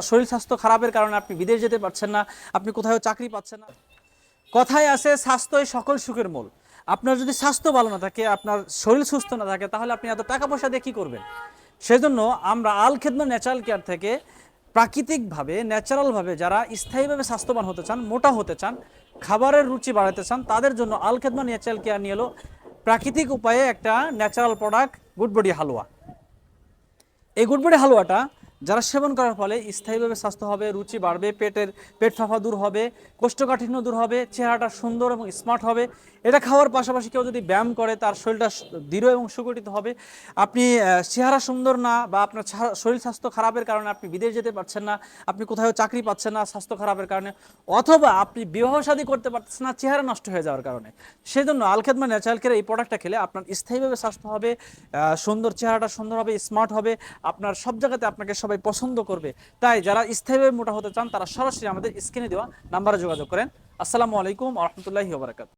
শরীর স্বাস্থ্য খারাপের কারণে আপনি বিদেশ যেতে পারছেন না, আপনি কোথাও চাকরি পাচ্ছেন না। কথায় আছে স্বাস্থ্যই সকল সুখের মূল। আপনার যদি স্বাস্থ্য ভালো না থাকে, আপনার শরীর সুস্থ না থাকে, তাহলে আপনি এত টাকা পয়সা দিয়ে কী করবেন? সেজন্য আমরা আল খেদমা ন্যাচারাল কেয়ার থেকে প্রাকৃতিকভাবে ন্যাচারালভাবে যারা স্থায়ীভাবে স্বাস্থ্যবান হতে চান, মোটা হতে চান, খাবারের রুচি বাড়াতে চান, তাদের জন্য আল খেদমা ন্যাচারাল কেয়ার নিয়ে এলো প্রাকৃতিক উপায়ে একটা ন্যাচারাল প্রোডাক্ট গুডবডি হালুয়া। এই গুড়বড়ি হালুয়াটা যারা সেবন করার ফলে স্থায়ীভাবে স্বাস্থ্য হবে, রুচি বাড়বে, পেট ফাঁপা দূর হবে, কোষ্ঠকাঠিন্য দূর হবে, চেহারাটা সুন্দর এবং স্মার্ট হবে। এটা খাওয়ার পাশাপাশি কেউ যদি ব্যায়াম করে তার শরীরটা দৃঢ় এবং সুগঠিত হবে। আপনি চেহারা সুন্দর না বা আপনার শরীর স্বাস্থ্য খারাপের কারণে আপনি বিদেশ যেতে পারছেন না, আপনি কোথাও চাকরি পাচ্ছেন না স্বাস্থ্য খারাপের কারণে, অথবা আপনি বিবাহ শাদী করতে পারছেন না চেহারা নষ্ট হয়ে যাওয়ার কারণে, সেজন্য আল খেদমা ন্যাচারাল কেয়ার এই প্রোডাক্টটা খেলে আপনার স্থায়ীভাবে স্বাস্থ্য হবে, সুন্দর চেহারাটা সুন্দর হবে, স্মার্ট হবে, আপনার সব জায়গাতে আপনাকে সবাই পছন্দ করবে। তাই যারা স্থায়ীভাবে মোটা হতে চান তারা সরাসরি আমাদের স্ক্রিনে দেওয়া নাম্বারে যোগাযোগ করেন। আসসালামু আলাইকুম ওয়া রাহমাতুল্লাহি ওয়া বারাকাতুহু।